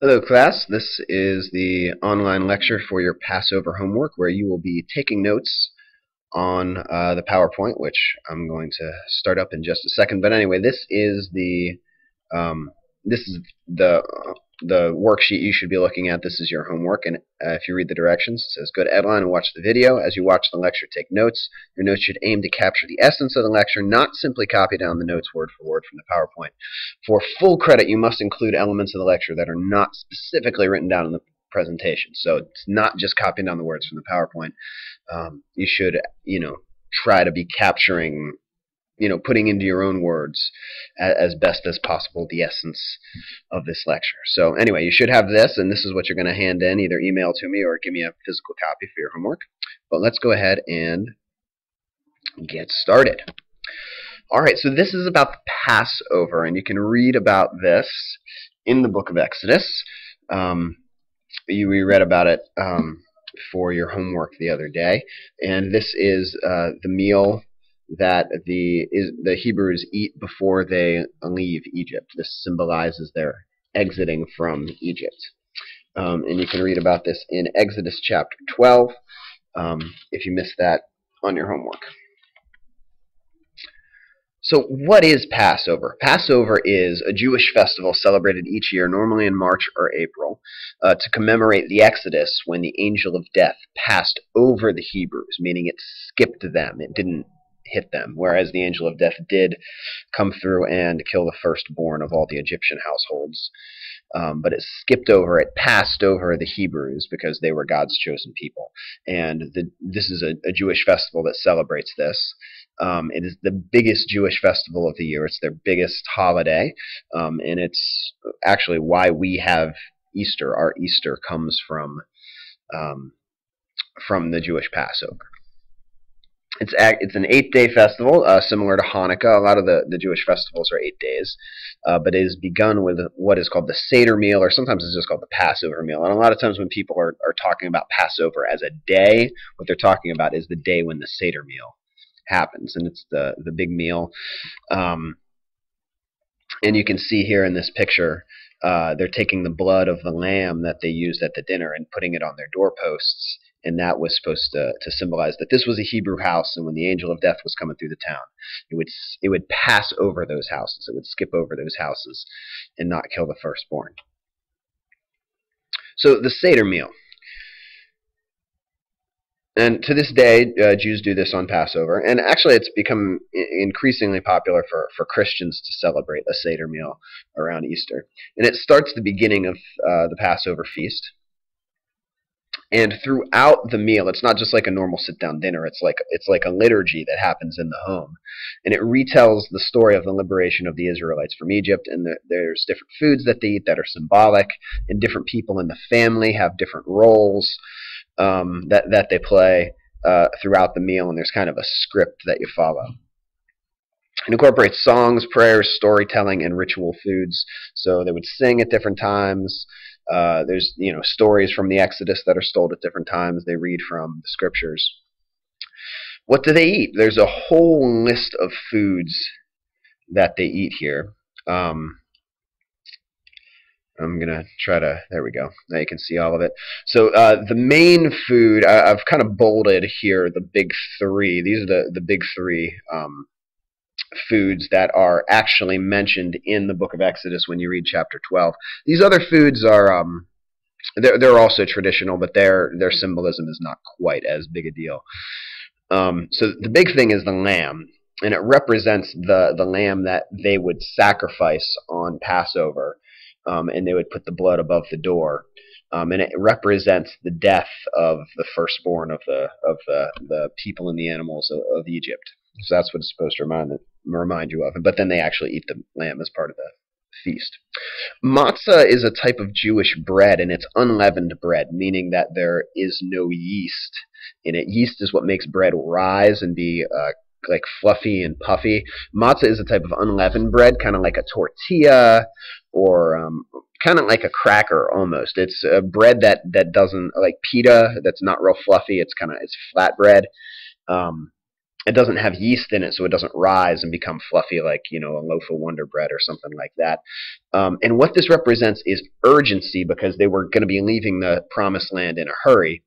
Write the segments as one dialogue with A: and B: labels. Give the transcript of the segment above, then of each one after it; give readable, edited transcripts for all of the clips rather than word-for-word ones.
A: Hello class, this is the online lecture for your Passover homework where you will be taking notes on the PowerPoint, which I'm going to start up in just a second. But anyway, this is the um, the worksheet you should be looking at. This is your homework, and if you read the directions, it says go to Edline and watch the video. As you watch the lecture, take notes. Your notes should aim to capture the essence of the lecture, not simply copy down the notes word for word from the PowerPoint. For full credit, you must include elements of the lecture that are not specifically written down in the presentation. So it's not just copying down the words from the PowerPoint. You should, try to be capturing, putting into your own words as best as possible the essence of this lecture. So anyway, you should have this, and this is what you're going to hand in, either email to me or give me a physical copy for your homework. But let's go ahead and get started. Alright, so this is about the Passover, and you can read about this in the book of Exodus. We read about it for your homework the other day, and this is the meal that the Hebrews eat before they leave Egypt. This symbolizes their exiting from Egypt. And you can read about this in Exodus chapter 12 if you missed that on your homework. So what is Passover? Passover is a Jewish festival celebrated each year, normally in March or April, to commemorate the Exodus when the angel of death passed over the Hebrews, meaning it skipped them. It didn't hit them, whereas the angel of death did come through and kill the firstborn of all the Egyptian households. But it skipped over, it passed over the Hebrews because they were God's chosen people. And this is a Jewish festival that celebrates this. It is the biggest Jewish festival of the year. It's their biggest holiday, and it's actually why we have Easter. Our Easter comes from the Jewish Passover. It's an 8-day festival, similar to Hanukkah. A lot of the Jewish festivals are 8 days, but it is begun with what is called the Seder meal, or sometimes it's just called the Passover meal. And a lot of times when people are talking about Passover as a day, what they're talking about is the day when the Seder meal happens, and it's the big meal. And you can see here in this picture, they're taking the blood of the lamb that they used at the dinner and putting it on their doorposts. And that was supposed to symbolize that this was a Hebrew house, and when the angel of death was coming through the town, it would pass over those houses. It would skip over those houses and not kill the firstborn. So the Seder meal. And to this day, Jews do this on Passover. And actually, it's become increasingly popular for Christians to celebrate a Seder meal around Easter. And it starts the beginning of the Passover feast. And throughout the meal, it's not just like a normal sit-down dinner. It's like a liturgy that happens in the home, and it retells the story of the liberation of the Israelites from Egypt. And there's different foods that they eat that are symbolic, and different people in the family have different roles that they play throughout the meal. And there's kind of a script that you follow. It incorporates songs, prayers, storytelling, and ritual foods. So they would sing at different times. There's stories from the Exodus that are told at different times. They read from the scriptures. What do they eat? There's a whole list of foods that they eat here. I'm gonna try to. There we go. Now you can see all of it. So the main food I've kind of bolded here. The big three. These are the big three foods that are actually mentioned in the book of Exodus when you read chapter 12. These other foods are they're also traditional, but their symbolism is not quite as big a deal. So the big thing is the lamb, and it represents the lamb that they would sacrifice on Passover, and they would put the blood above the door. And it represents the death of the firstborn of the people and the animals of Egypt. So that's what it's supposed to remind you of. But then they actually eat the lamb as part of the feast. Matzah is a type of Jewish bread, and it's unleavened bread, meaning that there is no yeast in it. Yeast is what makes bread rise and be like fluffy and puffy. Matzah is a type of unleavened bread, kind of like a tortilla, or kind of like a cracker almost. It's a bread that doesn't, like pita, that's not real fluffy. It's flat bread. it doesn't have yeast in it, so it doesn't rise and become fluffy like, a loaf of Wonder Bread or something like that. And what this represents is urgency, because they were going to be leaving the promised land in a hurry.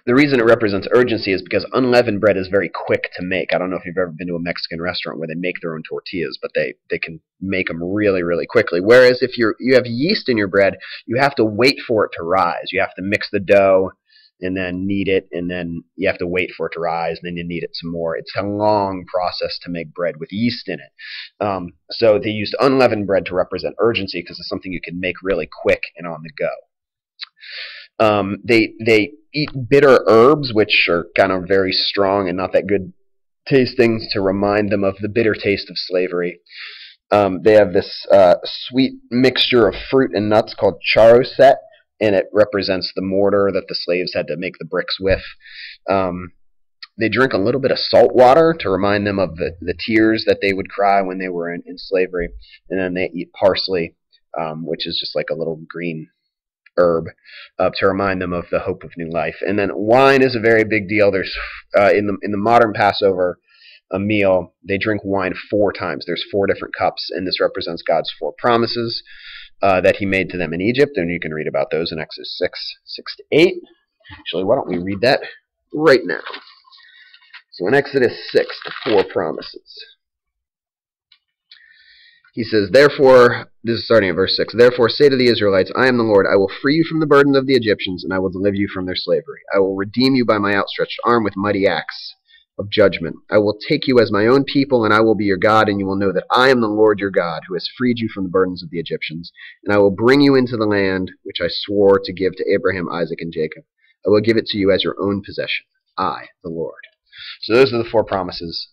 A: The reason it represents urgency is because unleavened bread is very quick to make. I don't know if you've ever been to a Mexican restaurant where they make their own tortillas, but they can make them really, really quickly. Whereas if you have yeast in your bread, you have to wait for it to rise. You have to mix the dough and then knead it, and then you have to wait for it to rise, and then you knead it some more. It's a long process to make bread with yeast in it. So they used unleavened bread to represent urgency, because it's something you can make really quick and on the go. They eat bitter herbs, which are kind of very strong and not that good tasting, to remind them of the bitter taste of slavery. They have this sweet mixture of fruit and nuts called charoset, and it represents the mortar that the slaves had to make the bricks with. They drink a little bit of salt water to remind them of the tears that they would cry when they were in slavery. And then they eat parsley, which is just like a little green herb, to remind them of the hope of new life. And then wine is a very big deal. There's in the modern Passover meal, they drink wine 4 times. There's 4 different cups, and this represents God's 4 promises that he made to them in Egypt, and you can read about those in Exodus 6:6-8. Actually, why don't we read that right now? So in Exodus 6, the 4 promises. He says, therefore, this is starting at verse 6, therefore say to the Israelites, I am the Lord, I will free you from the burden of the Egyptians, and I will deliver you from their slavery. I will redeem you by my outstretched arm with mighty acts of judgment. I will take you as my own people, and I will be your God, and you will know that I am the Lord your God, who has freed you from the burdens of the Egyptians. And I will bring you into the land which I swore to give to Abraham, Isaac, and Jacob. I will give it to you as your own possession. I, the Lord. So those are the 4 promises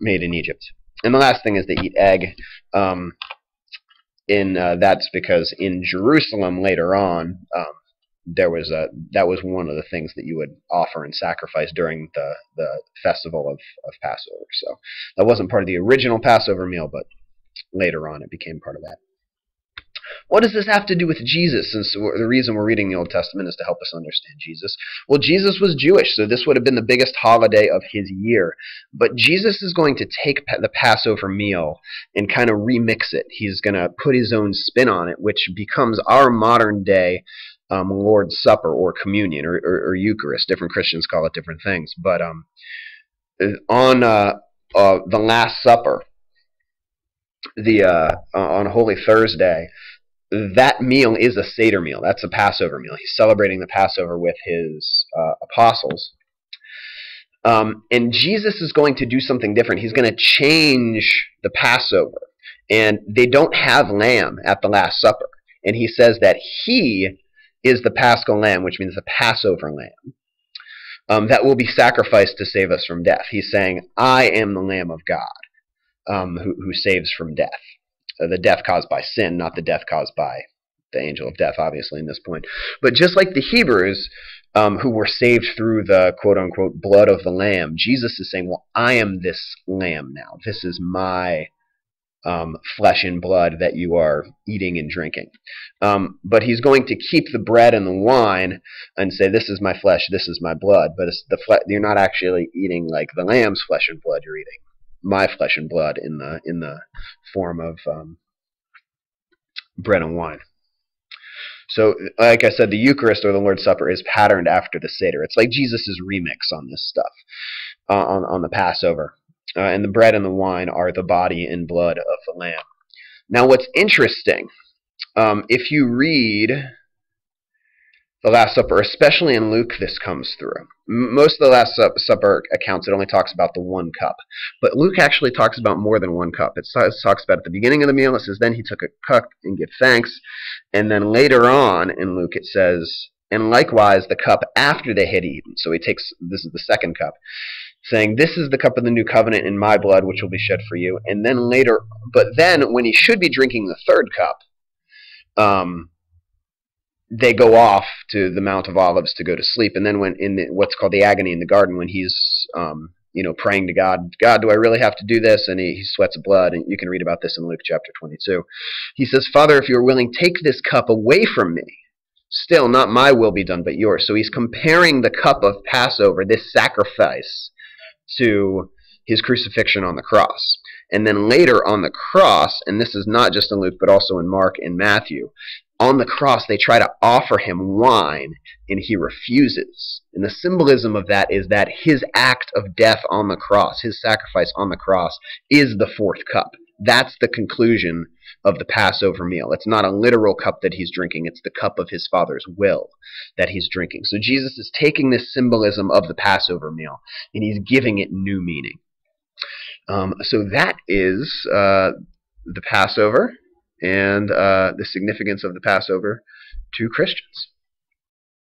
A: made in Egypt. And the last thing is they eat egg. That's because in Jerusalem later on, that was one of the things that you would offer and sacrifice during the festival of Passover. So that wasn't part of the original Passover meal, but later on it became part of that. What does this have to do with Jesus? Since the reason we're reading the Old Testament is to help us understand Jesus. Well, Jesus was Jewish, so this would have been the biggest holiday of his year. But Jesus is going to take the Passover meal and kind of remix it. He's going to put his own spin on it, which becomes our modern day Lord's Supper or communion or Eucharist. Different Christians call it different things. But on the Last Supper, on Holy Thursday, that meal is a Seder meal. That's a Passover meal. He's celebrating the Passover with his apostles. And Jesus is going to do something different. He's going to change the Passover. And they don't have lamb at the Last Supper. And he says that he is the Paschal Lamb, which means the Passover Lamb, that will be sacrificed to save us from death. He's saying, I am the Lamb of God, who saves from death. The death caused by sin, not the death caused by the angel of death, obviously, in this point. But just like the Hebrews, who were saved through the quote-unquote blood of the Lamb, Jesus is saying, well, I am this Lamb now. This is my flesh and blood that you are eating and drinking. But he's going to keep the bread and the wine and say, this is my flesh, this is my blood. But it's you're not actually eating like the lamb's flesh and blood. You're eating my flesh and blood in the form of bread and wine. So, like I said, the Eucharist or the Lord's Supper is patterned after the Seder. It's like Jesus' remix on this stuff, on the Passover. And the bread and the wine are the body and blood of the Lamb. Now, what's interesting, if you read the Last Supper, especially in Luke, this comes through. Most of the Last Supper accounts, it only talks about the 1 cup. But Luke actually talks about more than 1 cup. It talks about at the beginning of the meal, it says, then he took a cup and gave thanks. And then later on in Luke, it says, and likewise the cup after they had eaten. So he takes, this is the 2nd cup, saying, this is the cup of the new covenant in my blood, which will be shed for you. And then later, but then when he should be drinking the 3rd cup, they go off to the Mount of Olives to go to sleep. And then when in what's called the agony in the garden, when he's praying to God, God, do I really have to do this? And he sweats blood. And you can read about this in Luke chapter 22. He says, Father, if you are willing, take this cup away from me. Still, not my will be done, but yours. So he's comparing the cup of Passover, this sacrifice, to his crucifixion on the cross. And then later on the cross, and this is not just in Luke, but also in Mark and Matthew, on the cross they try to offer him wine, and he refuses. And the symbolism of that is that his act of death on the cross, his sacrifice on the cross, is the fourth cup. That's the conclusion of the Passover meal. It's not a literal cup that he's drinking. It's the cup of his Father's will that he's drinking. So Jesus is taking this symbolism of the Passover meal, and he's giving it new meaning. So that is the Passover and the significance of the Passover to Christians.